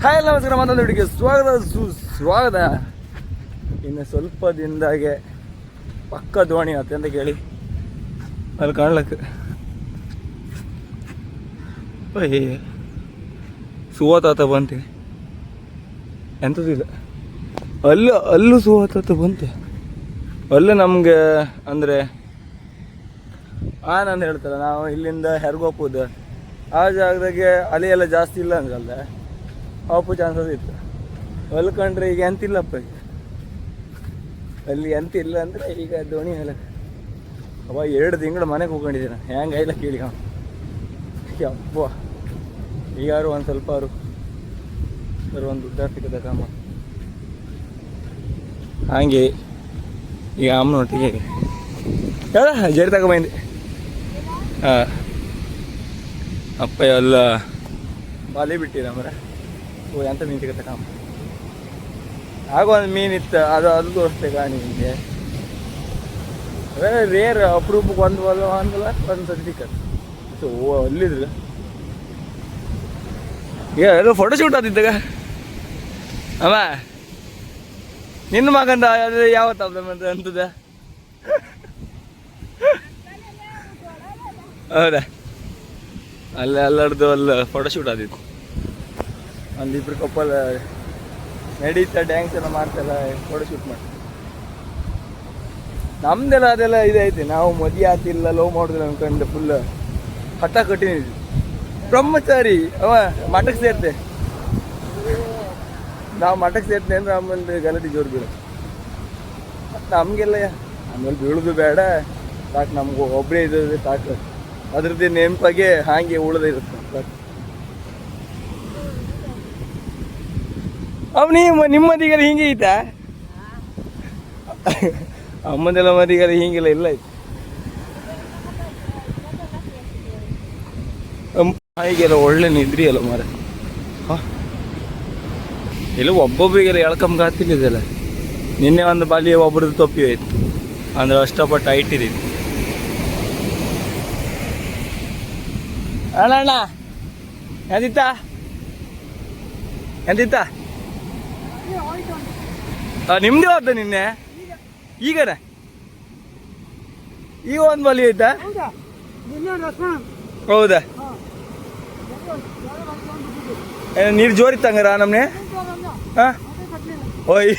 Hi ನಮಸ್ಕಾರ, ಮತ್ತೊಂದು ವಿಡಿಯೋಗೆ ಸ್ವಾಗತ. ಇನ್ನು ಸ್ವಲ್ಪ ದಿನದಾಗೆ ಪಕ್ಕ ದೋಣಿ ಆಗುತ್ತೆ ಅಂತ ಕೇಳಿ ಅಲ್ಲಿ ಕಾಣ್ಲಕ್ಕೆ ಸುವಾತಾತ ಬಂತೆ. ಎಂಥದಿಲ್ಲ, ಅಲ್ಲೂ ಸುವಾತಾತ ಬಂತೆ. ಅಲ್ಲೂ ನಮಗೆ ಅಂದರೆ ಆನಂದ್ ಹೇಳ್ತಾರೆ, ನಾವು ಇಲ್ಲಿಂದ ಹೆರ್ಗೋಪುದು ಆ ಜಾಗದಾಗೆ ಅಲೆ ಎಲ್ಲ ಜಾಸ್ತಿ ಇಲ್ಲ ಅಂದ್ರಲ್ಲ, ಹಾಪು ಚಾನ್ಸಸ್ ಇತ್ತು. ಅಲ್ಲಿ ಕಂಡ್ರೆ ಈಗ ಎಂತಿಲ್ಲಪ್ಪ, ಈಗ ಅಲ್ಲಿ ಎಂತಿಲ್ಲ ಅಂದರೆ ಈಗ ದೋಣಿ ಎಲ್ಲ ಅವ 2 ತಿಂಗಳು ಮನೆಗೆ ಹೋಗ್ಕೊಂಡಿದ್ದೀನ. ಹೆಂಗೆ ಇಲ್ಲ ಕೇಳಿ ಅಪ್ಪ. ಈಗಾರು ಒಂದು ಸ್ವಲ್ಪ ಒಂದು ದುಡ್ಡ ಸಿಕ್ಕದಮ್ಮ ಹಾಗೆ ಈಗ ಅಮ್ಮನೊಟ್ಟಿಗೆ ಜರಿ ತಗೊಂಬಂದೆ. ಹಾಂ, ಅಪ್ಪ ಎಲ್ಲ ಬಾಲಿ ಬಿಟ್ಟಿರ ಮರ. ಎಂತ ಮೀನು ಸಿಗುತ್ತೆ ಕಾಮ. ಆಗ ಒಂದು ಮೀನಿತ್ತು, ಅದು ತೋರಿಸ್ತೆ ಗಾಣಿ ನಿಮಗೆ. ರೇರ್ ಅಪರೂಪಕ್ಕೆ ಒಂದು ಸತಿ ಸಿಕ್ಕದು. ಸೊ ಅಲ್ಲಿದ್ರು ಈಗ ಫೋಟೋ ಶೂಟ್ ಆದಿದ್ದಾಗ ಅಮ್ಮ ನಿನ್ನ ಮಗಂದ ಯಾವತ್ತ ಅಂತದ. ಹೌದಾ, ಅಲ್ಲಾಡ್ದು ಅಲ್ಲಿ ಫೋಟೋ ಶೂಟ್ ಆದಿತ್ತು. ಒಂದಿಬ್ರು ಕಪ್ಪಲ್ ನಡೀತಾ ಡ್ಯಾನ್ಸ್ ಎಲ್ಲ ಮಾಡ್ತಲ್ಲ, ಫೋಟೋ ಶೂಟ್ ಮಾಡಿ. ನಮ್ದೆಲ್ಲ ಅದೆಲ್ಲ ಇದೈತಿ. ನಾವು ಮದುವೆ ಆತಿಲ್ಲ, ಲವ್ ಮಾಡೋದಿಲ್ಲ ಅನ್ಕೊಂಡು ಫುಲ್ ಹಠ ಕಟ್ಟಿನಿದ್ವಿ. ಬ್ರಹ್ಮಚಾರಿ ಅವ ಮಠಕ್ಕೆ ಸೇರ್ತೆ. ನಾವು ಮಠಕ್ಕೆ ಸೇರ್ತೇನೆ ಅಂದ್ರೆ ಆಮೇಲೆ ಗಲಾಟೆ ಜೋರು ಬೀಳು. ನಮಗೆಲ್ಲ ಆಮೇಲೆ ಬೀಳೋದು ಬೇಡ, ಸಾಕು ನಮ್ಗೆ ಒಬ್ಬರೇ ಇದ್ದದೆ ಸಾಕು. ಅದ್ರದ್ದು ನೆನಪಾಗೆ ಹಾಗೆ ಉಳಿದಿರುತ್ತೆ ಸಾಕು. ನಿಮ್ಮ ಮದಿಗೆಲ್ಲ ಹಿಂಗೆ ಐತಾ? ಅಮ್ಮದೆಲ್ಲ ಮದಿಗೆಲ್ಲ ಹಿಂಗೆಲ್ಲ ಇಲ್ಲ ಐತೆ. ಹೀಗೆಲ್ಲ ಒಳ್ಳೆ ನಿದ್ರಿ ಅಲ್ಲ ಮಾರ. ಇಲ್ಲ ಒಬ್ಬೊಬ್ಬರಿಗೆಲ್ಲ ಎಳ್ಕೊಂಬಾತಿಲ್ಲಿದೆಲ್ಲ. ನಿನ್ನೆ ಒಂದು ಬಾಲಿ ಒಬ್ರದ್ದು ತೊಪ್ಪಿ ಹೋಯ್ತು ಅಂದ್ರೆ ಅಷ್ಟಪಟ್ಟು ಹೈಟ್ ಇದೀನಿ. ಅಣ್ಣ ಎಂದಿತ್ತ ನಿಮ್ದೇ ಹೋದ ನಿನ್ನೆ? ಈಗನ ಈಗ ಒಂದು ಬಲಿ ಐತಾ? ಹೌದಾ, ನೀರು ಜೋರಿತ್ತಂಗಾರ ನಮ್ನೆ? ಹಾಂ, ಓಯ್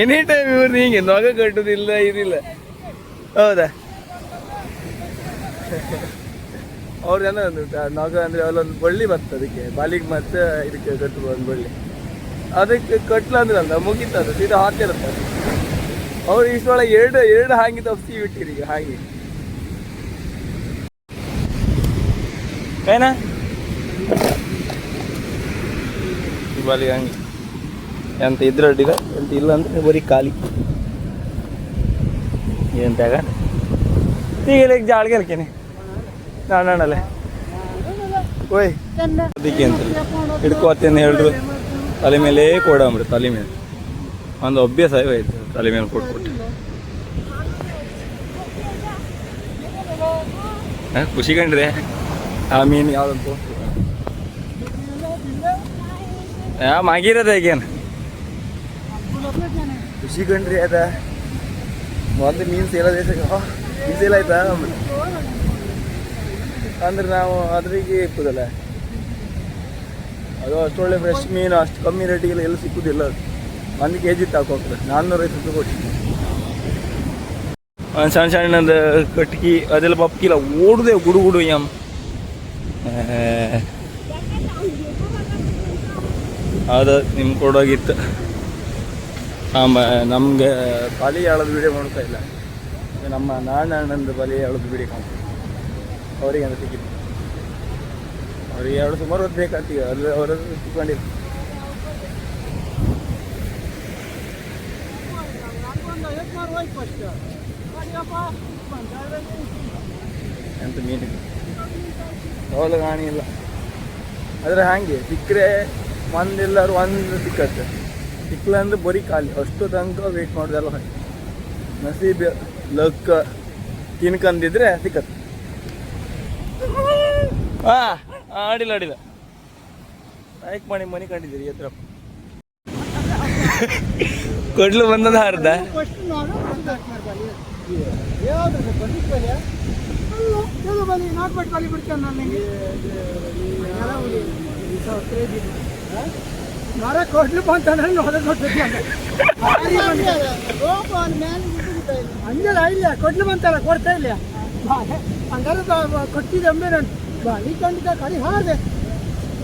ಎನಿ ಟೈಮ್ ಇವ್ರನ್ನ ಹಿಂಗೆ ನೊಗ ಕಟ್ಟೋದಿಲ್ಲ ಇದಿಲ್ಲ. ಹೌದಾ, ಅವ್ರು ಜನ ನೊಗ ಅಂದರೆ ಅಲ್ಲೊಂದು ಬಳ್ಳಿ ಬರ್ತದೆ, ಅದಕ್ಕೆ ಬಾಲಿಗೆ ಮತ್ತೆ ಇದಕ್ಕೆ ಕಟ್ಟುವ ಒಂದು ಬಳ್ಳಿ. ಅದಕ್ಕೆ ಕಟ್ಲ ಅಂದ್ರೆ ಅಲ್ಲ ಮುಗಿತದ, ಸೀದಾ ಹಾಕಿರುತ್ತೆ. ಅವ್ರು ಇಷ್ಟೊಳಗೆ ಎರಡು ಹಾಂಗಿ ತಪ್ಸಿ ಬಿಟ್ಟಿರಿ. ಈಗ ಹಾಗೆ ಏನ ಈ ಬಾಲಿ ಹಂಗೆ ಎಂತ ಇದ್ರೆ ಅಡ್ಡಿಲ್ಲ, ಎಂತ ಇಲ್ಲ ಅಂದ್ರೆ ಬರೀ ಖಾಲಿ. ಎಂತಾಗ ಈಗ ಜಾಳ್ಗೆ ಅಲ್ಕೇನೆ ನಾನಲ್ಲೇ ಓಯ್ ಅದಕ್ಕೆ ಅಂತ ಹಿಡ್ಕೋತೇನೆ ಹೇಳ್ರು. ತಲೆ ಮೇಲೆ ಕೊಡಂಬ್ರಿ, ತಲೆ ಮೇಲೆ ಒಂದು ಅಭ್ಯಾಸ ಆಯ್ತು. ತಲೆ ಮೇಲೆ ಕೊಟ್ಬಿಟ್ಟು ಖುಷಿ ಕಂಡ್ರೆ ಆ ಮೀನು ಯಾವ್ದಂತ ಮಾಗಿರೋದ ಈಗೇನು ಖುಷಿ ಕಂಡ್ರಿ. ಅದ ಒಂದು ಮೀನು ಸೇಲೋದೇ ಮೀನು ಸೇಲ್ ಆಯ್ತಾ ಅಂದ್ರೆ ನಾವು ಅದ್ರಿಗೆ ಇಪ್ಪದಲ್ಲ. ಅದು ಅಷ್ಟೊಳ್ಳೆ ಫ್ರೆಶ್ ಮೀನು ಅಷ್ಟು ಕಮ್ಮಿ ರೇಟಿಗೆಲ್ಲ ಎಲ್ಲ ಸಿಕ್ಕುದಿಲ್ಲ. ಅದು 1 kg ತಗೋಗ್ತದೆ 450 ರೂಪಾಯಿ ಕೊಟ್ಟು. ಒಂದು ಸಣ್ಣದು ಕಟ್ಕಿ ಅದೆಲ್ಲ ಪಪ್ಕಿಲ್ಲ ಓಡುದೆ ಗುಡು ಯಮ್. ಅದು ನಿಮ್ಗೆ ಕೊಡೋಗಿತ್ತು. ನಮಗೆ ಬಲಿ ಎಳೋದು ವೀಡಿಯೋ ಮಾಡ್ತಾ ಇಲ್ಲ. ನಮ್ಮ ನಾಣ್ಣಂದು ಬಲಿ ಎಳೋದು ವೀಡಿಯೋ ಕಾಣ್ತೀವಿ. ಅವರಿಗೆ ಅಂತ ಸಿಕ್ಕಿತ್ತು. ಅವ್ರಿಗೆ ಎರಡು ಸುಮಾರು ಹೊತ್ತು ಬೇಕಾಗ್ತೀವಿ. ಅಲ್ಲಿ ಅವರದ್ದು ಸಿಕ್ಕೊಂಡಿಲ್ಲ. ಎಂತ ಮೀನಿದೆ ಅವಳು ಕಾಣಿಲ್ಲ. ಆದರೆ ಹಾಗೆ ಸಿಕ್ಕರೆ ಒಂದೆಲ್ಲರೂ ಒಂದು ಸಿಕ್ಕತ್ತೆ, ಸಿಕ್ಕಲ ಅಂದ್ರೆ ಬರೀ ಖಾಲಿ. ಅಷ್ಟು ತನಕ ವೆಯ್ಟ್ ಮಾಡೋದೆಲ್ಲ ಹಾಗೆ. ನಸೀಬ್ ಲಕ್ ತಿನ್ಕಂದಿದ್ರೆ ಸಿಕ್ಕತ್ತೆ. ಹಾಂ, ಅಡಿಲ್ಲ ನಾಯಕ್ ಮಾಡಿ ಮನೆ ಕಂಡಿದ್ದೀರಿ ಎತ್ರ ಕೊಡ್ಲು ಬಂದದ ಅರ್ಧ ಮರ ಕೊಡ್ಲು ಬಂತಂದ್ರೆ ಹಂಗೆಲ್ಲ ಇಲ್ಲ ಕೊಡ್ಲು ಬಂತಲ್ಲ ಕೊಡ್ತಾ ಇಲ್ಲ ಹಂಗಾರೆ ಕೊಟ್ಟಿದ್ದೆ ಒಮ್ಮೆ ನಾನು ಬಾಲಿ ಖಂಡಿತ ಕಡೆ ಹಾರಿದೆ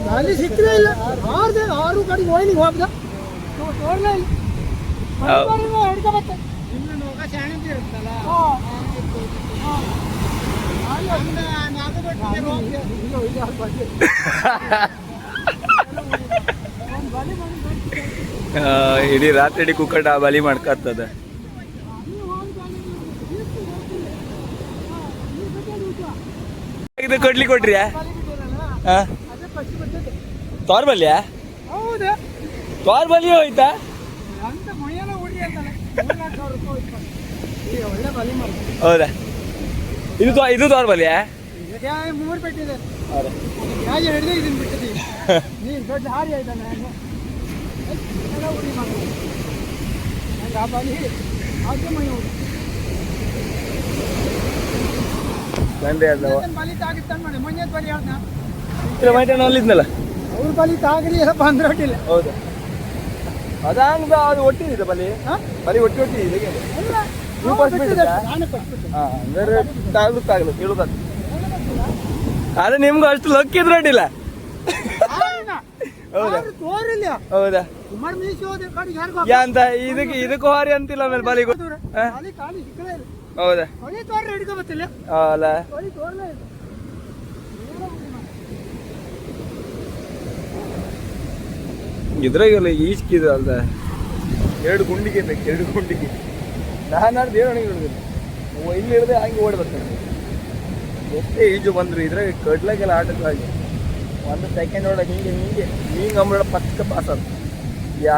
ಬಾಲಿ ಸಿಕ್ಕಲೇ ಇಲ್ಲ ಹಾರಿದೆ 6 ಕಡೆ ಹೋಯ್ಲಿಗೆ ಹೋಗ್ದ ನೋಡ್ಲೇ ಇಲ್ಲ ಹಿಡ್ಕೊಬತ್ತೆ ಇನ್ನು ನೋಗ ಶಾಣಂತ ಇರುತ್ತಲ್ಲ ಇಡೀ ರಾತ್ರಿ ಇಡೀ ಕುಕ್ಕಟ ಬಲಿ ಮಾಡ್ಕತ್ತದ ಇದು ಕೊಡ್ಲಿ ಕೊಟ್ರಿ ತೋರ್ ಬಲ್ಯ ಹೌದಾ ತೋರ್ ಬಲಿ ಹೋಯ್ತಾ ಅಂತ ಮೊಯ್ಯೆಲ್ಲ ಉಡಿ ಅಂತಲ್ಲ ಒಳ್ಳೆ ಬಲಿ ಮಾಡ್ತಾರೆ ಹೌದಾ ಇದು ತೋರ್ ಬಲಿಯ 3 ಪೆಟ್ಟಿದೆ ಯಾಕೆ ಹಿಡಿದು ಇದನ್ನು ಬಿಟ್ಟಿದ್ದೀವಿ ನೀನು ದೊಡ್ಡ ಹಾರಿ ಆಯ್ತಾನೆ ಎಲ್ಲ ಉಡಿ ಮಾಡ್ತಾರೆ ನಂಗೆ ಆ ಬಲಿ ಆಕೆ ಮೈ ಉಡಿ ಬಲಿ ತಾಗಿತ್ತಾನೆ ಮಾಡಿ ಮೊನ್ನೆ ಬಲಿ ಹೇಳ್ದ ಅಲ್ಲಿದ್ನಲ್ಲ ಅವ್ರ ಬಲಿ ತಾಗಲಿ ಏನಪ್ಪ ಅಂದ್ರೆ ಹೊಟ್ಟಿಲ್ಲ ಹೌದಾ ಅದಂಗ ಅದು ಒಟ್ಟಿದೆ ಬಲಿ ಬಲಿ ಒಟ್ಟಿದೆ ನೀವು ಫಸ್ಟ್ ಬಿಟ್ಟಿದ್ದ ಅಂದ್ರೆ ತಾಗ್ಲು ಕೇಳುದು ಅದೇ ನಿಮ್ಗೂ ಅಷ್ಟು ಲಕ್ಕಿದ್ರೆ ಅಡ್ಡಿಲ್ಲ ಹೌದಾ ತೋರಿಲ್ಲ ಹೌದಾ ಸುಮಾರು ಮೀಸಿ ಹೋದ ಕಡೆಗೆ ಅಂತ ಇದಕ್ಕೆ ಹಾರಿ ಅಂತಿಲ್ಲ ಆಮೇಲೆ ಬಲಿ ಕಾಲಿ ಸಿಕ್ಕಲೇ ಇಲ್ಲ ಹೌದಾ ಹೊಳಿ ತೋರ ಹಿಡ್ಕೊಬತ್ತಿಲ್ಲ ಅಲ್ಲ ಹೊಳಿ ತೋರ್ಲೇ ಇಲ್ಲ ಇದ್ರಾಗೆಲ್ಲ ಈಜ್ಕಿದ ಅಲ್ದ 2 ಗುಂಡಿಗೆ ಬೇಕು 2 ಗುಂಡಿಗೆ ನಾನು ದೇವರಣಿಗೆ ಹಿಡಿದಿಲ್ಲ ಇಲ್ಲಿ ಹಿಡಿದ್ರೆ ಹಂಗೆ ಓಡಿ ಬರ್ತಾನೆ ಎಷ್ಟೇ ಈಜು ಬಂದ್ರು ಇದ್ರಾಗ ಕಡ್ಲಾಗೆಲ್ಲ ಆಟಕ್ಕಾಗಿ 1 ಸೆಕೆಂಡ್ ಒಳಗೆ ಹಿಂಗೆ ಅಂಬಳ ಪಕ್ಕ ಪಾಸ್ ಆದ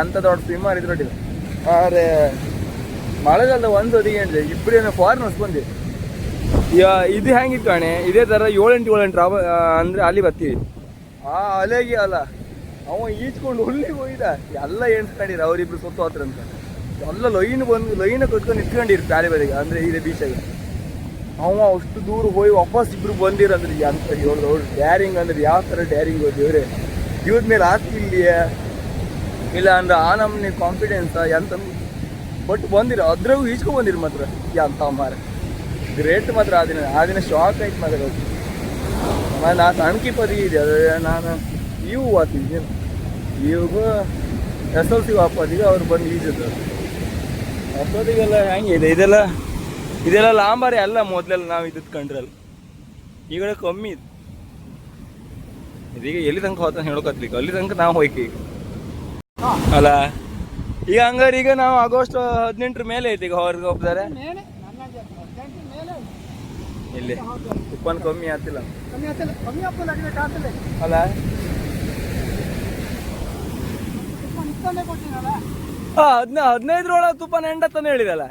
ಅಂಥ ದೊಡ್ಡ ಸ್ವಿಮ್ಮರ್ ಇದ್ರೊಟ್ಟಿಲ್ಲ ಆದರೆ ಮಳೆಗಾಲದ ಒಂದು ಹೊದಿಗೆ ಹೇಳಿದೆ ಇಬ್ಬರೇನೋ ಫಾರಿನರ್ಸ್ ಬಂದಿವಿ ಇದು ಹೆಂಗಿತ್ತು ಅಣೆ ಇದೇ ಥರ 7-8 ಅಂದರೆ ಅಲ್ಲಿ ಬರ್ತೀವಿ ಆ ಅಲೆಗೆ ಅಲ್ಲ ಅವ ಈಜ್ಕೊಂಡು ಹುಲ್ಲಿಗೆ ಹೋಯ್ದ ಎಲ್ಲ ಎಣ್ಸ್ಕೊಂಡಿರ ಅವರಿಬ್ರು ಸೊತ್ತು ಹೋತ್ರಂತ ಎಲ್ಲ ಲೈನ್ ಕಟ್ಕೊಂಡು ನಿಂತ್ಕೊಂಡಿರು ಬ್ಯಾರೆ ಬೇರೆಗೆ ಅಂದರೆ ಇದೇ ಬೀಚಾಗ ಅವ ಅಷ್ಟು ದೂರ ಹೋಗಿ ವಾಪಸ್ ಇಬ್ರು ಬಂದಿರಂದ್ರೆ ಅಂತ ಹೇಳಿದ್ರು ಅವ್ರು ಡ್ಯಾರಿಂಗ್ ಅಂದ್ರೆ ಯಾವ ಥರ ಡ್ಯಾರಿಂಗ್ ಹೋದಿವ್ರೆ ಇವ್ರ ಮೇಲೆ ಆಸ್ತಿ ಇಲ್ಲಿಯೇ ಇಲ್ಲ ಅಂದ್ರೆ ಆ ನಮ್ಮನೆ ಕಾನ್ಫಿಡೆನ್ಸ್ ಎಂತ ಬಟ್ ಬಂದಿರ ಅದ್ರಾಗೂ ಈಜ್ಕೊಂಡು ಬಂದಿರು ಮಾತ್ರ ಅಂತ ಮಾರ ಗ್ರೇಟ್ ಮಾತ್ರ ಆ ದಿನ ಶಾಕ್ ಆಯ್ತು ಮಾತ್ರ ನಾ ಸಣ್ಕಿ ಪದಿ ಇದೆ ಅದು ನಾನು ಇವು ಆತಿದ್ದೆ ಇವಾಗ SLC ವಾಪದಿಗೆ ಅವ್ರು ಬಂದು ಈಜದ್ದು ಅಷ್ಟೊತ್ತಿಗೆಲ್ಲ ಹೆಂಗಿದೆ ಇದೆಲ್ಲ ಲಾಂಬಾರಿ ಅಲ್ಲ ಮೊದಲೆಲ್ಲ ನಾವು ಇದ್ದದ್ದು ಕಂಡ್ರಲ್ಲ ಈಗ ಕಮ್ಮಿ ಇದು ಇದೀಗ ಎಲ್ಲಿ ತನಕ ಹೋಗ್ತಾನೆ ಹೇಳೋಕತ್ಲಿಕ್ಕೆ ಅಲ್ಲಿ ತನಕ ನಾವು ಹೋಯ್ಕೆ ಈಗ ಅಲ್ಲ ಈಗ ಹಂಗಾರೆ ಈಗ ನಾವು ಆಗಸ್ಟ್ 18 ಮೇಲೆ ಐತಿ ಈಗ ಹೊರಗೆ ಹೋಗ್ತಾರೆ ಇಲ್ಲಿ ತುಪ್ಪನ್ ಕಮ್ಮಿ ಆಗ್ತಿಲ್ಲ ಅಲ್ಲ 15 ತುಪ್ಪನ ಎಂಡತ್ತಂದು ಹೇಳಿದಲ್ಲ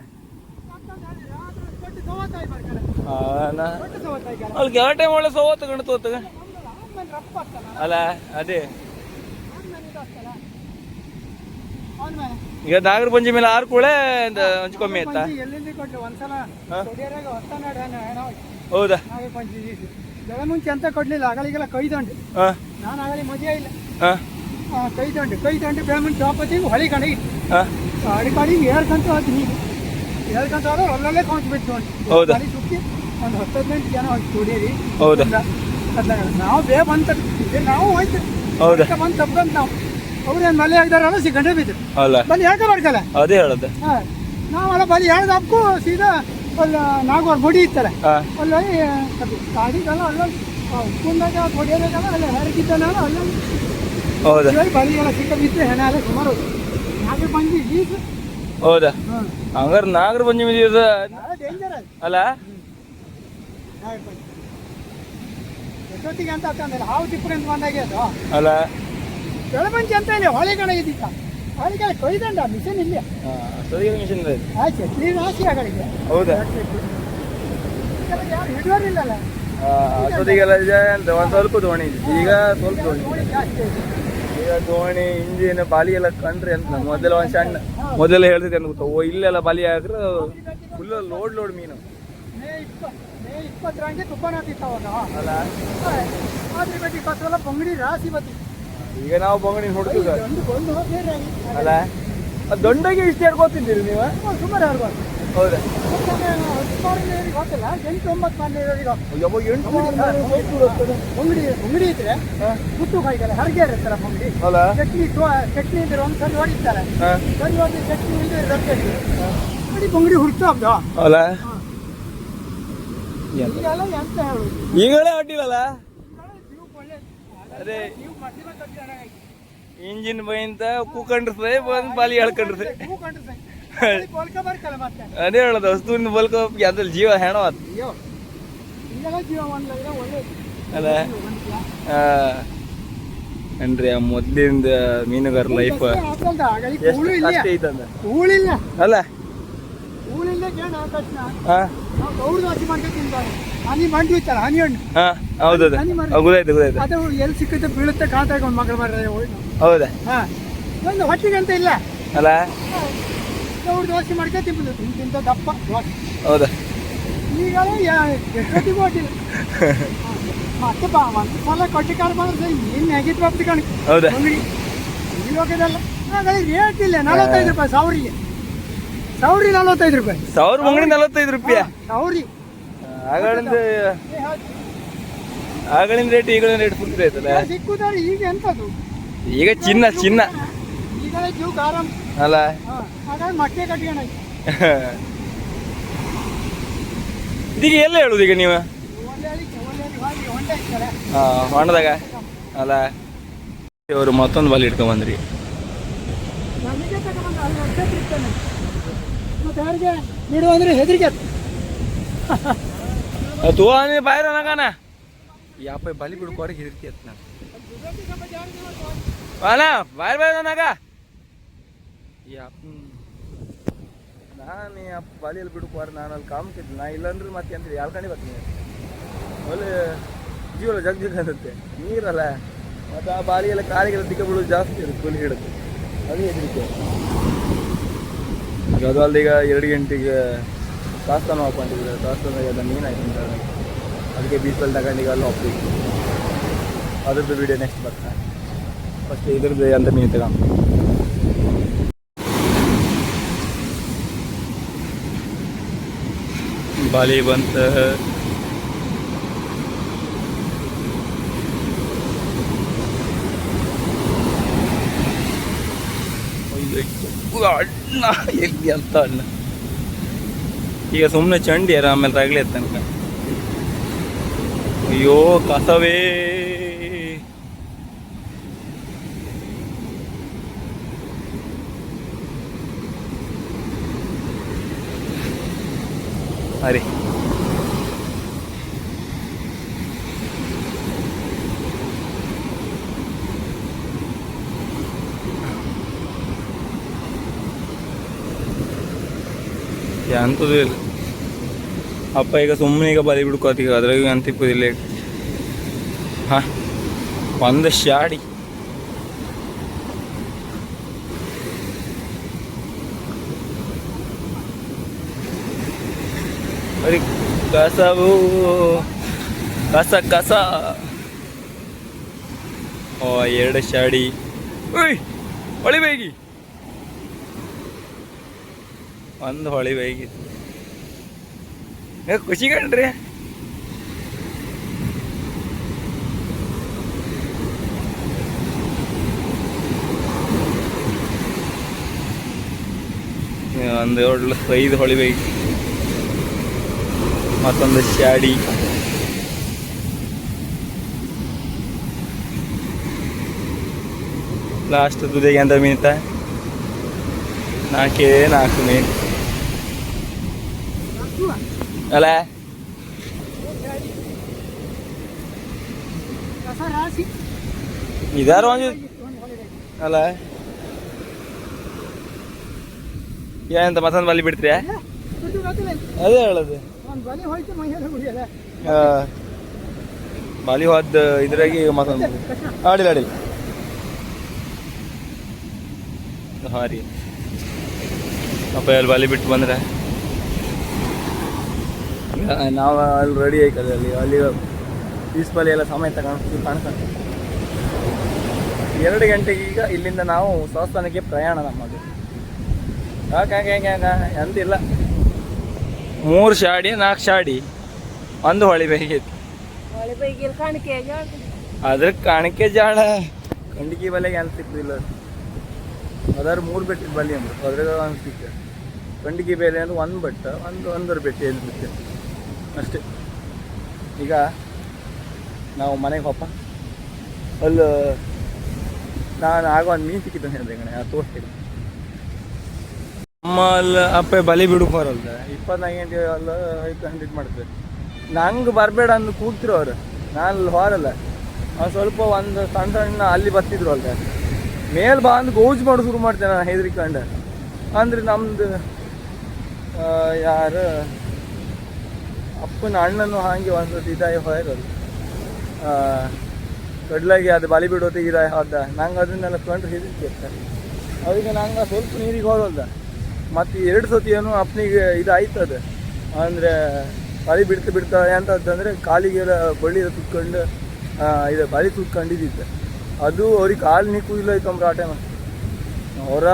ಅಲ್ಲಿ ಯಾವ ಟೈಮ್ ಒಳ್ಳೆ ಸೋವ ತಗೊಂಡು ತೋತಗ ಅಲ್ಲ ಅದೇ ಈಗ ನಾಗರ ಪಂಚಮಿ ಮೇಲೆ 6 ಕೂಳೆ ಒಂಚು ಕಮ್ಮಿ ಆಯ್ತಾ ಹೌದಾ ಬೆಳ ಮುಂಚೆ ಅಂತ ಕೊಡ್ಲಿಲ್ಲ ಅಗಳಿಗೆಲ್ಲ ಕೈದಂಡು ನಾನು ಆಗಲಿ ಮದುವೆ ಇಲ್ಲ ಕೈದಂಡು ಬೆಳ ಮುಂಚೆ ಚಾಪತ್ತಿಗೆ ಹೊಳಿ ಕಡೆಗೆ ಹೊಳಿ ಕಡೆಗೆ ಹೇಳ್ಕಂತ ಹೋಗ್ತೀನಿ ಹೇಳ್ಕಂತ ಹೋದ್ರೆ ಒಳ್ಳೊಳ್ಳೆ ಕೌಂಟ್ ಬಿಟ್ಟು ಹೌದಾ ಸುತ್ತಿ ಒಂದು 10-15 ಜನ ಹೋಗಿ ತುಡೀರಿ ಹೌದಾ ನಾವು ಬಂತ ನಾವು ಹೋಯ್ತು ಹೌದಾ ಬಂದು ತಪ್ಪಂತ ನಾವು ಅವ್ರೇನು ಬಲಿ ಹಾಕ್ದಾರಲ್ಲ ಸಿಕ್ಕಂಡ್ರೆ ಬಿದ್ರು ಅಲ್ಲ ಬಲಿ ಹಾಕ ಬರ್ಕಲ್ಲ ಅದೇ ಹೇಳದ ನಾವೆಲ್ಲ ಬಲಿ ಹೇಳ್ದಕ್ಕೂ ಸೀದಾ ಅಲ್ಲಿ ನಾಗವಾರ ಬಡಿ ಇರ್ತಾರೆ ಅಲ್ಲಿ ಗಾಡಿಗೆಲ್ಲ ಅಲ್ಲೊಂದು ಉಪ್ಪುಂದಾಗ ಹೊಡಿಯೋದಾಗಲ್ಲ ಅಲ್ಲಿ ಹರಗಿದ್ದ ನಾನು ಅಲ್ಲೊಂದು ಹೌದಾ ಬಲಿಗೆಲ್ಲ ಸಿಕ್ಕ ಬಿದ್ದರೆ ಹೆಣ ಎಲ್ಲ ಸುಮಾರು ನಾಗರ ಪಂಚಮಿ ಈಜು ಹೌದಾ ಹಂಗಾರೆ ನಾಗರ ಪಂಚಮಿ ದಿವಸ ಡೇಂಜರ್ ಅಲ್ಲ ಎಷ್ಟೊತ್ತಿಗೆ ಅಂತ ಅಂತಂದ್ರೆ ಹಾವು ತಿಪ್ಪುರಿ ಅಂತ ಬಂದಾಗೆ ಅದು ಅಲ್ಲ ಬೆಳಮಂಚಿ ಅಂತ ಇಲ್ಲ ಹೊಳೆ ಕಡೆ ಇದ್ದಿತ್ತ ಹೊಳಿಗೆ ಕೊಯ್ದಂಡ ಮಿಷನ್ ಇಲ್ಲ ಮಿಷನ್ ಚಟ್ನಿ ರಾಶಿ ಆಗಳಿಗೆ ಹೌದಾ ಯಾರು ಹಿಡಿಯೋರಿಲ್ಲಲ್ಲ ಅಷ್ಟೊತ್ತಿಗೆಲ್ಲ ಒಂದು ಸ್ವಲ್ಪ ದೋಣಿ ಈಗ ಸ್ವಲ್ಪ ದೋಣಿ ಈಗ ದೋಣಿ ಇಂಜಿನ್ ಬಾಲಿ ಎಲ್ಲ ಕಂಡ್ರಿ ಅಂತ ಮೊದಲ ಒಂದು ಸಣ್ಣ ಮೊದಲೆಲ್ಲ ಹೇಳ್ತಿದ್ದೆ ಅಂತ ಗೊತ್ತಾ, ಓ ಇಲ್ಲೆಲ್ಲ ಬಲಿ ಹಾಕ್ರೆ ಫುಲ್ ಲೋಡ್ ಮೀನು ಮೇ 20ರಂಗೆ ತುಪ್ಪನ ತಿಂತಾವಾಗ ಅಲ್ಲ. ಆದ್ರೆ ಬಟ್ಟಿ ಕಸಲ ಬಂಗಡಿ ರಾಸಿ ಬತ್ತಿ ಈಗ ನಾವು ಬಂಗಡಿ ಹುಡುಗ ಒಂದು ಹೋಗ್ತೀರಿ ಅಲ್ಲ. ಅದು ದೊಡ್ಡಗೆ ಇಷ್ಟು ಹೇಳ್ಕೊತಿದ್ದೀರಿ ನೀವು? ಸುಮಾರು ಹೇಳ್ಬಾರ್ದು. ಹೌದಾ? ಗೊತ್ತಿಲ್ಲ 8-9 ಮಂದಿ ಬಂಗಡಿ ಇದ್ರೆ ಹುಟ್ಟು ಕಾಯ್ತಾರೆ ಹರಗೆ ಇರ್ತಾರೆ ಬಂಗಡಿ ಅಲ್ಲ. ಚಟ್ನಿ ಇದ್ರೆ ಒಂದು ಸರಿ ಹೊಡಿತಾರೆ, ಸರಿ ಹೊಡೆದು ಚಟ್ನಿ ಇದ್ರೆ ರೊಟ್ಟಿ ಬಂಗಡಿ ಹುಡ್ತಾ ಹಬ್ಬ ಅಲ್ಲ. ಈಗೆಲ್ಲ ಎಂತ ಹೇಳುದು, ಈಗಳೇ ಅಡ್ಡಿಲ್ಲಲ್ಲ. ಅದೇ ಇಂಜಿನ್ ಬೈಂತ ಕೂಕೊಂಡಿರ್ತದೆ ಬಂದು ಬಾಲಿ ಹೇಳ್ಕೊಂಡಿರ್ತದೆ. ಬರ್ಕಲ್ಲ ಮತ್ತೆ ಅದೇ ಹೇಳೋದು ವಸ್ತುವಿನ ಬಲ್ಕ ಅದ್ರಲ್ಲಿ ಜೀವ ಹೆಣ ಆತು ಈಗೆಲ್ಲ ಜೀವ ಒಳ್ಳೆ ಅಲ್ಲ. ಏನ್ರಿ ಆ ಮೊದ್ಲಿಂದ ಮೀನುಗಾರ ಲೈಫ್ ಅಷ್ಟೇ ಐತಂದ ಹೂಳಿಲ್ಲ ಅಲ್ಲ. ಹೂಳಿಲ್ಲ ಕೇಳ ತಕ್ಷಣ ಹಾ ನಾವು ಗೌಡ್ದು ಹಚ್ಚಿ ಮಾಡ್ಕೊಂಡು ತಿಂತಾರೆ. ಹನಿ ಮಂಡಿ ಇತ್ತಲ್ಲ ಹನಿ ಹಣ್ಣು, ಹಾ ಹೌದೌದು ಗೊತ್ತಾಯ್ತು ಗೊತ್ತಾಯ್ತು. ಅದು ಎಲ್ಲಿ ಸಿಕ್ಕುತ್ತೆ ಬೀಳುತ್ತೆ ಕಾಂತಾಗ ಒಂದು ಮಗಳು ಮಾರ ಹೌದಾ? ಹಾ ಒಂದು ಹೊಟ್ಟಿಗೆ ಅಂತ ಇಲ್ಲ ಅಲ್ಲ. ಗೌಡ್ದು ದೋಸೆ ಮಾಡ್ಕೊಂಡು ತಿಂಬುದು ಇಂತಿಂತ ದಪ್ಪ ದೋಸೆ. ಹೌದಾ? ಈಗಲೂ ಎಷ್ಟೊತ್ತಿಗೂ ಹೊಟ್ಟಿಲ್ಲ ಮತ್ತೆ ಒಂದು ಸಲ ಕೊಟ್ಟಿಕಾರ ಬಂದ್ರೆ ಏನು ನೆಗೆಟ್ ಬಾಪ್ತಿ ಕಾಣಿ ಹೌದಾ? ಅಂಗಡಿ ಇವಾಗದಲ್ಲ ಹಾಗಾಗಿ ರೇಟ್ ಇಲ್ಲ 45 ರೂಪಾಯಿ ಸಾವಿರಿಗೆ. ಸಾವಿರ 45 ರೂಪಾಯಿ ಸಾವಿರ ಬಂಗಡಿ 45 ರೂಪಾಯಿ. ಸಾವಿರಿ ಆಗಳಿಂದ ರೇಟ್ ಈಗಳಿನ ರೇಟ್ ಫುಲ್ ಆಯ್ತಲ್ಲ. ಸಿಕ್ಕುದಾರೆ ಈಗ ಎಂತದು ಈಗ ಚಿನ್ನ ಈಗಲೇ ಜೀವ ಆರಾಮ್ ಅಲ್ಲ. ಹಾಗಾಗಿ ಮೊಟ್ಟೆ ಕಟ್ಕೋಣ ಇದೀಗ ಎಲ್ಲ ಹೇಳುದು ಈಗ ನೀವು? ಹೊಂಡೆ ಇರ್ತಾರೆ ಹೊಂಡದಾಗ ಅಲ್ಲ. ಅವರು ಮತ್ತೊಂದು ಬಾಲಿ ಇಟ್ಕೊಂಡ್ ಬಂದ್ರಿ. ನನಗೆ ತಗೊಂಡು ಅಲ್ಲಿ ವರ್ಷ ತಿರ್ತಾನೆ ಮತ್ತೆ ಯಾರಿಗೆ ಬಿಡು ಅಂದ್ರೆ ಹೆದರಿಕೆ ತೂ ಬಾಯ್ರ ನಗಾನ ಯಾಪ ಬಾಲಿ ಬಿಡು ಕೊರಗೆ ಹೆದರಿಕೆ ಆಯ್ತು ನಾನು ಅಲ್ಲ ಬಾಯ್ ನಾಗ ನಾನು ಅಪ್ಪ ಬಾಲಿಯಲ್ಲಿ ಬಿಡುಕೋರ ನಾನು ಅಲ್ಲಿ ಕಾಮ್ತಿದ್ದೆ ನಾ ಇಲ್ಲಾಂದ್ರೆ ಮತ್ತೆ ಅಂತ ಯಾಳ್ಕಂಡು ಬರ್ತೀನಿ ಒಳ್ಳೆ ಜೀವನ ಜಗ್ ಅನ್ಸುತ್ತೆ ನೀರಲ್ಲ. ಮತ್ತು ಆ ಬಾಲಿಗೆಲ್ಲ ಕಾಲಿಗೆಲ್ಲ ದಿಕ್ಕ ಬಿಡೋದು ಜಾಸ್ತಿ ಇರುತ್ತೆ, ಕೂಲಿ ಹಿಡುತ್ತೆ, ಅದೇ ಹೆದರಿಕೆ. ಈಗ ಅದು ಅಲ್ಲದೆ ಈಗ 2 ಗಂಟೆಗೆ ಕಾಸ್ತಾನು ಹಾಕೊಂಡಿದ್ರೆ ಕಾಸ್ತಾನಾಗ ಎಲ್ಲ ಮೀನಾಯ್ತು ಅಂತ ಅದಕ್ಕೆ ಬೀಚಲ್ಲಿ ತಗೊಂಡು ಈಗ ಅಲ್ಲಿ ಹೋಗ್ತೀವಿ. ಅದ್ರದ್ದು ವಿಡಿಯೋ ನೆಕ್ಸ್ಟ್ ಬರ್ತಾ ಫಸ್ಟ್ ಇದ್ರದ್ದು ಅಂತ ಮೀನು ತಗೊಂಡು ಬಾಲಿ ಬಂತ. ಅಣ್ಣ ಎಲ್ಲಿ ಅಂತ ಅಣ್ಣ ಈಗ ಸುಮ್ಮನೆ ಚಂಡಿಯಾರ ಆಮೇಲೆ ರಗಳೆ ತನಕ. ಅಯ್ಯೋ ಕಸವೇ ಅರೆ ಅಂತದ್ದು ಇಲ್ಲ ಅಪ್ಪ ಈಗ ಸುಮ್ಮನೆ ಈಗ ಬಲಿ ಬಿಡ್ಕೋತೀಗ ಅದ್ರಾಗ ಅಂತಿಪ್ಪುದಿಲ್ಲ. ಹಾಂ ಒಂದು ಶಾಡಿ ಬರೀ ಕಸವು ಕಸ ಓ 2 ಶಾಡಿ. ಓಯ್ ಹೊಳಿ ಬೇಗಿ ಒಂದು ಹೊಳಿ ಬೇಗಿ ಖುಷಿ ಕಣ್ರಿ. ಒಂದು 5 ಹೊಳಿ ಬೇಗಿ ಮತ್ತೊಂದು ಶಾಡಿ. ಲಾಸ್ಟ್ ತುದಿಗೆ ಅಂತ ಮೀನ್ತ 4 ಮೀನು ಅಲ್ಲ. ಇದಾರು ಒಂದು ಅಲ್ಲ ಏನಂತ ಮತ್ತೊಂದು ಬಲಿ ಬಿಡ್ತೀರಿ? ಅದೇ ಹೇಳೋದು ಬಾಲಿ ಹೋದ ಇದ್ರಾಗಿ ಮತ್ತೊಂದು ಆಡಿಲ್ಲ ಹಾರಿ ಅಪ್ಪ ಅಲ್ಲಿ ಬಲಿ ಬಿಟ್ಟು ಬಂದರೆ ನಾವು ಅಲ್ಲಿ ರೆಡಿ ಆಯ್ತದೆ ಅಲ್ಲಿ ಪೀಸ್ಬಲಿ ಎಲ್ಲ ಸಮೇತ ಕಾಣಿಸ್ತಾರೆ 2 ಗಂಟೆಗೆ ಈಗ ಇಲ್ಲಿಂದ ನಾವು ಸ್ವಸ್ಥಾನಕ್ಕೆ ಪ್ರಯಾಣ ನಮ್ಮದು. ಯಾಕೆ ಎಂತಿಲ್ಲ 3 ಶಾಡಿ 4 ಶಾಡಿ ಒಂದು ಹೊಳಿ ಬೇಕಿತ್ತು. ಅದ್ರ ಕಾಣಿಕೆ ಜಾಳ ಕಂಡಿಗೆ ಬಲೆಗೆ ಅಂತ ಸಿಕ್ಕಿಲ್ಲ. ಅದಾದ್ರು 3 ಬೆಟ್ಟಿದ ಬಲಿ ಅಂದರು ಅದ್ರಾಗ ಒಂದು ಸಿಕ್ಕ ಕಂಡಿಗೆ ಬೇಲೆ ಅಂದ್ರೆ 1 ಬೆಟ್ಟ ಒಂದರ ಬೆಟ್ಟಿ ಏನು ಸಿಕ್ತೆ ಅಷ್ಟೇ. ಈಗ ನಾವು ಮನೆಗೆ ಹೋಪ ಅಲ್ಲಿ ನಾನು ಆಗ ಒಂದು ಮೀನು ಸಿಕ್ಕಿದ್ದೆ ಹೇಳಿದೆ ಕಣೆ ಅದು ತೋರಿಸ್ತೀನಿ. ನಮ್ಮ ಅಲ್ಲಿ ಅಪ್ಪ ಬಲಿ ಬಿಡಕ್ಕೆ ಬರಲ್ದ 24 ಗಂಟೆ ಅಲ್ಲ ಕಂಡಿಟ್ ಮಾಡ್ತಾರೆ. ನಂಗೆ ಬರಬೇಡ ಅಂದು ಕೂಗ್ತಿರು ಅವ್ರು. ನಾನು ಅಲ್ಲಿ ಹೊರಲ್ಲ ಸ್ವಲ್ಪ ಒಂದು ಸಣ್ಣ ಅಲ್ಲಿ ಬರ್ತಿದ್ರು ಅಲ್ದ ಮೇಲೆ ಬಾ ಅಂದು ಗೌಜ್ ಮಾಡೋದು ಶುರು ಮಾಡ್ತೇನೆ ನಾನು ಹೆದರಿಕೊಂಡು. ಅಂದರೆ ನಮ್ಮದು ಯಾರು ಅಪ್ಪನ ಅಣ್ಣನು ಹಾಗೆ ಒಂದು ಇದಾಗಿ ಹೊರಲ್ಲ ಕಡ್ಲಾಗಿ ಅದು ಬಲಿ ಬಿಡೋತಿಗೆ ಇದಾಗಿ ಹೋದ. ನಂಗೆ ಅದನ್ನೆಲ್ಲ ಕಂಡ್ರೆ ಹೆದರ್ತಿರ್ತಾರೆ. ಅದಕ್ಕೆ ನಂಗೆ ಸ್ವಲ್ಪ ನೀರಿಗೆ ಹೊರಲ್ದ. ಮತ್ತು 2 ಸತಿ ಏನು ಅಪ್ಪನಿಗೆ ಇದಾಯ್ತದೆ ಅಂದರೆ ಬಲಿ ಬಿಡ್ತಾ ಎಂತಂದರೆ ಕಾಲಿಗೆಲ್ಲ ಬಳ್ಳಿ ತುತ್ಕೊಂಡು ಇದು ಬಲಿ ತುತ್ಕೊಂಡಿದ್ದಿತ್ತು. ಅದು ಅವ್ರಿಗೆ ಕಾಲು ನಿಕ್ಕುದಿಲ್ಲ ಇತ್ತು ಅಂಬ್ರ ಆ ಟೈಮ್. ಅವರ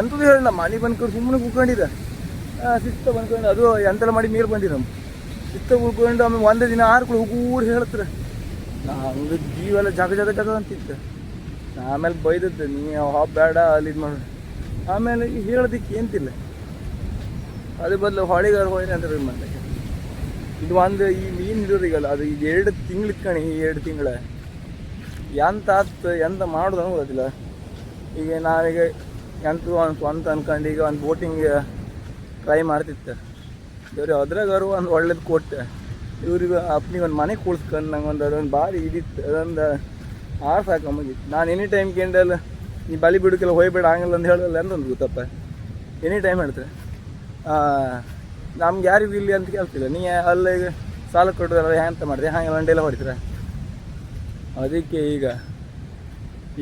ಎಂಥದ್ದು ಹೇಳಿಲ್ಲ ಮನೆ ಬಂದ್ಕೊಂಡು ಸುಮ್ಮನೆ ಕೂತ್ಕೊಂಡಿದ್ದ ಸಿಕ್ತ ಬಂದ್ಕೊಂಡು ಅದು ಎಂತೆಲ್ಲ ಮಾಡಿ ನೀರು ಬಂದಿದ್ದು ನಮ್ಮ ಸಿಕ್ತ ಕೂತ್ಕೊಂಡು ಆಮೇಲೆ ಒಂದೇ ದಿನ 6 ಕೂಡ ಹೇಳ್ತಾರೆ. ಹಂಗೆ ಜೀವೆಲ್ಲ ಜಗ ಅಂತಿತ್ತು. ಆಮೇಲೆ ಬೈದದ್ದು ನೀ ಬೇಡ ಅಲ್ಲಿ ಇದು ಮಾಡಿ. ಆಮೇಲೆ ಹೇಳೋದಕ್ಕೆ ಏಂತಿಲ್ಲ ಅದ್ರ ಬದಲು ಹೊಳೆಗಾರ ಹೋಯ್ರಿ ಅಂತ ಮಾಡ್ದೆ. ಇದು ಒಂದು ಈ ಮೀನು ಇರೋರಿಗಲ್ಲ ಅದು ಈಗ 2 ತಿಂಗಳು ಇಟ್ಕಣಿ. ಈ 2 ತಿಂಗಳ ಎಂತ ಮಾಡೋದು ಅನ್ನೋದಿಲ್ಲ. ಈಗ ನಾವೀಗ ಸ್ವಂತ ಅನ್ಕೊಂಡು ಈಗ ಒಂದು ಬೋಟಿಂಗ್ ಟ್ರೈ ಮಾಡ್ತಿತ್ತು. ಇವ್ರು ಅದ್ರಾಗಾರು ಒಂದು ಒಳ್ಳೇದು ಕೊಟ್ಟೆ ಇವ್ರಿಗೆ ಅಪ್ಪನಿಗೆ ಒಂದು ಮನೆ ಕೂಡ್ಸ್ಕೊಂಡು ನಂಗೆ ಅದೊಂದು ಭಾರಿ ಇದಿತ್ತು. ಅದೊಂದು ಸಾಕಮ್ಮಾಗಿತ್ತು. ನಾನು ಎನಿ ಟೈಮ್ ಕೇಂಡಲ್ ನೀ ಬಲಿ ಬಿಡೋಕ್ಕೆಲ್ಲ ಹೋಗ್ಬೇಡ ಹಂಗಲ್ಲ ಅಂತ ಹೇಳಲ್ಲ ಅಂತಂದು ಗೊತ್ತಪ್ಪ. ಎನಿ ಟೈಮ್ ಹೇಳ್ತಾರೆ ನಮ್ಗೆ ಯಾರಿಗೂ ಇಲ್ಲಿ ಅಂತ ಕೇಳ್ತಿಲ್ಲ. ನೀ ಅಲ್ಲಿ ಸಾಲ ಕೊಟ್ಟೋದಲ್ಲ ಅಂತ ಮಾಡಿದೆ ಹಾಗೆ ಒಂಡೆಲ್ಲ ಹೊಡಿತಾರೆ. ಅದಕ್ಕೆ ಈಗ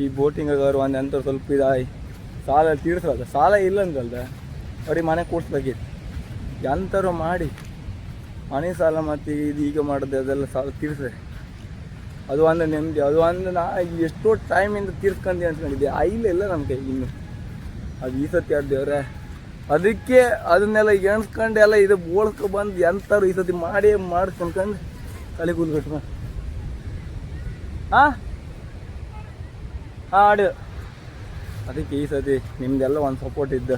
ಈ ಬೋಟಿಂಗಾಗವ್ರು ಒಂದು ಎಂಥವ್ರು ಸ್ವಲ್ಪ ಇದಾಗಿ ಸಾಲ ತೀರ್ಸಲ್ಲ. ಸಾಲ ಇಲ್ಲ ಅಂತಲ್ದ ಅವ್ರಿಗೆ ಮನೆ ಕೂಡ್ಸ್ಬೇಕಿತ್ತು. ಎಂಥವ್ರು ಮಾಡಿ ಮನೆ ಸಾಲ ಮತ್ತು ಇದು ಈಗ ಮಾಡೋದು ಅದೆಲ್ಲ ಸಾಲ ತೀರ್ಸ್ರೆ ಅದು ಒಂದು ನೆಮ್ಮದಿ. ಅದು ಒಂದು ನಾ ಎಷ್ಟೋ ಟೈಮಿಂದ ತೀರ್ಸ್ಕೊಂಡಿ ಅಂದ್ಕೊಂಡಿದ್ದೆ ಇಲ್ಲ ನಮ್ಮ ಕೈ ಇನ್ನು ಅದು ಈ ಸತಿ ದೇವ್ರೆ. ಅದಕ್ಕೆ ಅದನ್ನೆಲ್ಲ ಎಣ್ಸ್ಕೊಂಡು ಎಲ್ಲ ಇದು ಬೋಳ್ಕೊ ಬಂದು ಎಂಥವ್ರು ಈ ಸತಿ ಮಾಡಿಸ್ಕೊಂಡ್ಕೊಂಡು ತಲೆ ಕೂಲ್ಗಟ್ಟು ಆಡು. ಅದಕ್ಕೆ ಈ ಸತಿ ನಿಮ್ದೆಲ್ಲ ಒಂದು ಸಪೋರ್ಟ್ ಇದ್ದು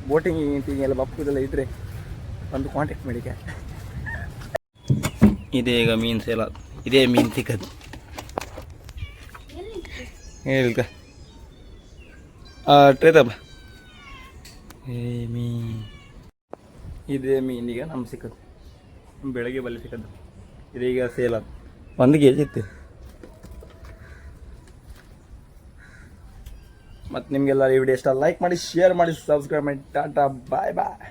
ಬೋಟಿಂಗ್ ಎಲ್ಲ ಬಪ್ಪುದೆಲ್ಲ ಇದ್ದರೆ ಒಂದು ಕಾಂಟ್ಯಾಕ್ಟ್ ಮಾಡಿಕೆ. ಇದೇ ಈಗ ಮೀನು ಸೇಲ ಇದೇ ಮೀನು ಸಿಕ್ಕದು ಹೇಳ್ಕ ಟ್ರೇತಪ್ಪ ಇದೇ ಮೀನಿಗೆ ನಮ್ಗೆ ಸಿಕ್ಕದು ಬೆಳಗ್ಗೆ ಬಲ್ಲಿ ಸಿಕ್ಕದು. ಇದೀಗ ಸೇಲ್ 1 kg ಇತ್ತು. ಮತ್ತು ನಿಮಗೆಲ್ಲ ಈ ವಿಡಿಯೋ ಇಷ್ಟ ಲೈಕ್ ಮಾಡಿ ಶೇರ್ ಮಾಡಿ ಸಬ್ಸ್ಕ್ರೈಬ್ ಮಾಡಿ ಟಾಟಾ ಬಾಯ್ ಬಾಯ್.